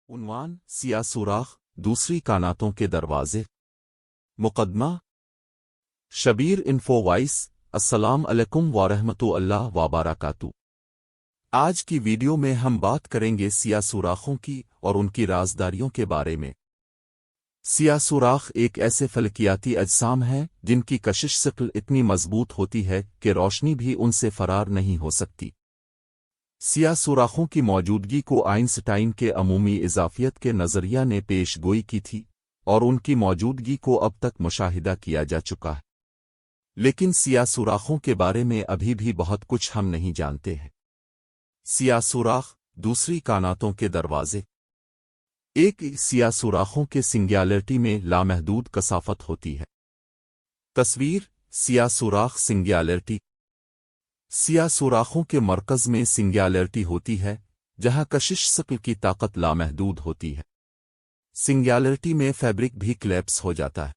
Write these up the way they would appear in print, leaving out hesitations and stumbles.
عنوان سیاہ سوراخ دوسری کائناتوں کے دروازے مقدمہ شبیر انفو وائس السلام علیکم ورحمۃ اللہ وبرکاتہ۔ آج کی ویڈیو میں ہم بات کریں گے سیاہ سوراخوں کی اور ان کی رازداریوں کے بارے میں۔ سیاہ سوراخ ایک ایسے فلکیاتی اجسام ہیں جن کی کشش ثقل اتنی مضبوط ہوتی ہے کہ روشنی بھی ان سے فرار نہیں ہو سکتی۔ سیاہ سوراخوں کی موجودگی کو آئنسٹائن کے عمومی اضافیت کے نظریہ نے پیش گوئی کی تھی اور ان کی موجودگی کو اب تک مشاہدہ کیا جا چکا ہے، لیکن سیاہ سوراخوں کے بارے میں ابھی بھی بہت کچھ ہم نہیں جانتے ہیں۔ سیاہ سوراخ دوسری کائناتوں کے دروازے۔ ایک سیاہ سوراخوں کے سنگیولرٹی میں لامحدود کثافت ہوتی ہے۔ تصویر سیاہ سوراخ سنگیولرٹی۔ سیاہ سوراخوں کے مرکز میں سنگیولرٹی ہوتی ہے جہاں کشش ثقل کی طاقت لامحدود ہوتی ہے۔ سنگیولرٹی میں فیبرک بھی کلیپس ہو جاتا ہے۔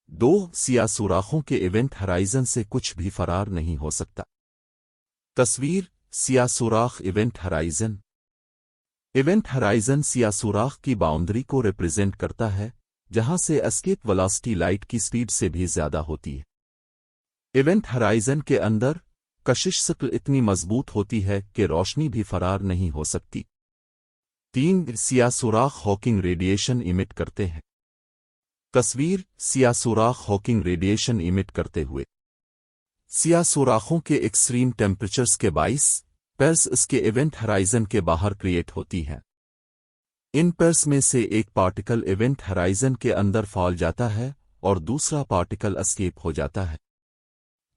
دو سیاہ سوراخوں کے ایونٹ ہرائزن سے کچھ بھی فرار نہیں ہو سکتا۔ تصویر سیاہ سوراخ ایونٹ ہرائزن۔ ایونٹ ہرائزن سیاہ سوراخ کی باؤنڈری کو ریپرزینٹ کرتا ہے جہاں سے اسکیپ ویلاسٹی لائٹ کی سپیڈ سے بھی زیادہ ہوتی ہے۔ ایونٹ ہرائزن کے اندر کشش ثقل اتنی مضبوط ہوتی ہے کہ روشنی بھی فرار نہیں ہو سکتی۔ تین سیاہ سوراخ ہاکنگ ریڈیشن ایمٹ کرتے ہیں۔ تصویر سیاہ سوراخ ہاکنگ ریڈیشن ایمٹ کرتے ہوئے۔ سیاہ سوراخوں کے ایکسٹریم ٹیمپریچرز کے باعث پیرس اس کے ایونٹ ہرائزن کے باہر کریٹ ہوتی ہیں۔ ان پیرس میں سے ایک پارٹیکل ایونٹ ہرائزن کے اندر پھول جاتا ہے اور دوسرا پارٹیکل اسکیپ ہو جاتا ہے۔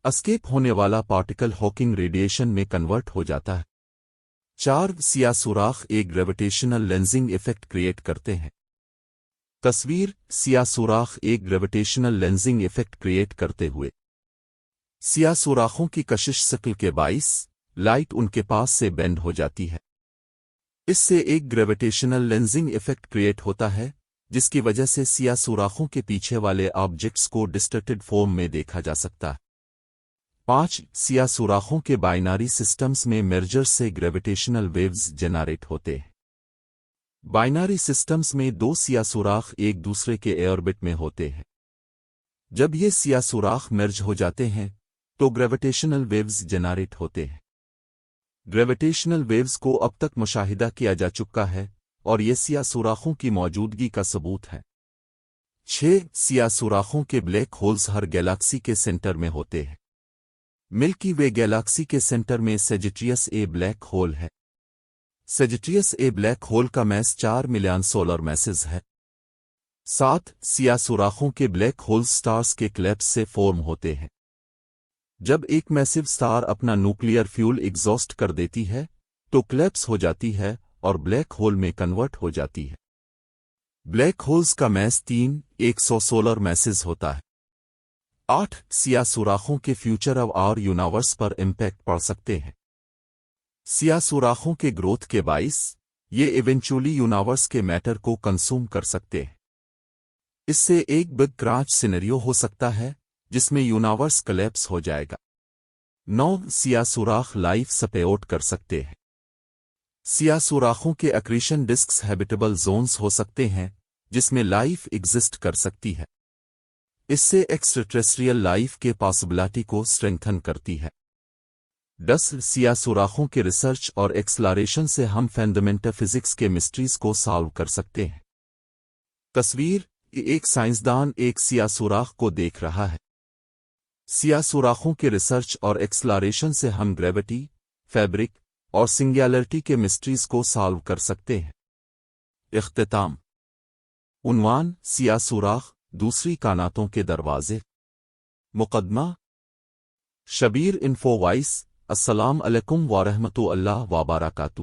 اسکیپ ہونے والا پارٹیکل ہاکنگ ریڈیشن میں کنورٹ ہو جاتا ہے۔ چار سیاہ سوراخ ایک گریویٹیشنل لینزنگ ایفیکٹ کریٹ کرتے ہیں۔ تصویر سیاہ سوراخ ایک گریویٹیشنل لینزنگ ایفیکٹ کریٹ کرتے ہوئے۔ سیاہ سوراخوں کی کشش ثقل کے باعث لائٹ ان کے پاس سے بینڈ ہو جاتی ہے۔ اس سے ایک گریویٹیشنل لینزنگ ایفیکٹ کریٹ ہوتا ہے جس کی وجہ سے سیاہ سوراخوں کے پیچھے والے آبجیکٹس کو ڈسٹرٹڈ فارم میں دیکھا جا سکتا ہے۔ پانچ سیاہ سوراخوں کے بائناری سسٹمز میں مرجر سے گریویٹیشنل ویوز جنریٹ ہوتے ہیں۔ بائناری سسٹمز میں دو سیاہ سوراخ ایک دوسرے کے ایئربٹ میں ہوتے ہیں۔ جب یہ سیاہ سوراخ مرج ہو جاتے ہیں تو گریویٹیشنل ویوز جنریٹ ہوتے ہیں۔ گریویٹیشنل ویوز کو اب تک مشاہدہ کیا جا چکا ہے اور یہ سیاہ سوراخوں کی موجودگی کا ثبوت ہے۔ چھ سیاہ سوراخوں کے بلیک ہولز ہر گیلیکسی کے سینٹر میں ہوتے ہیں۔ ملکی وے گیلیکسی کے سینٹر میں سیجیٹریس اے بلیک ہول ہے۔ سیجیٹریس اے بلیک ہول کا میس 4 ملین سولر میسز ہے۔ 7 سیاہ سوراخوں کے بلیک ہول سٹارز کے کلیپس سے فارم ہوتے ہیں۔ جب ایک میسو سٹار اپنا نیوکلیئر فیول ایگزاسٹ کر دیتی ہے تو کلیپس ہو جاتی ہے اور بلیک ہول میں کنورٹ ہو جاتی ہے۔ بلیک ہولز کا میس 3,100 سولر میسز ہوتا ہے۔ 8 سیاہ سوراخوں کے فیوچر اب اور یونیورس پر امپیکٹ پڑ سکتے ہیں۔ سیاہ سوراخوں کے گروتھ کے باعث یہ ایونچولی یونیورس کے میٹر کو کنزیوم کر سکتے ہیں۔ اس سے ایک بگ کرانچ سینیریو ہو سکتا ہے جس میں یونیورس کلیپس ہو جائے گا۔ 9 سیاہ سوراخ لائف سپورٹ کر سکتے ہیں۔ سیاہ سوراخوں کے اکریشن ڈسکس ہیبیٹیبل زونز ہو سکتے ہیں جس میں لائف ایگزسٹ کر سکتی ہے۔ اس سے ایکسٹرا ٹریسٹریل لائف کے پاسبلٹی کو اسٹرینگتھن کرتی ہے۔ 10 سیاہ سوراخوں کے ریسرچ اور ایکسپلوریشن سے ہم فنڈامنٹل فزکس کے مسٹریز کو سالو کر سکتے ہیں۔ تصویر ایک سائنسدان ایک سیاہ سوراخ کو دیکھ رہا ہے۔ سیاہ سوراخوں کے ریسرچ اور ایکسپلوریشن سے ہم گریوٹی، فیبرک اور سنگیولرٹی کے مسٹریز کو سالو کر سکتے ہیں۔ اختتام۔ عنوان سیاہ سوراخ دوسری کائناتوں کے دروازے۔ مقدمہ شبیر انفو وائس السلام علیکم ورحمۃ اللہ وبرکاتہ۔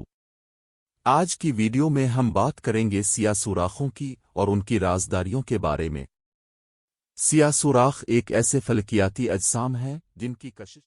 آج کی ویڈیو میں ہم بات کریں گے سیاہ سوراخوں کی اور ان کی رازداریوں کے بارے میں۔ سیاہ سوراخ ایک ایسے فلکیاتی اجسام ہیں جن کی کشش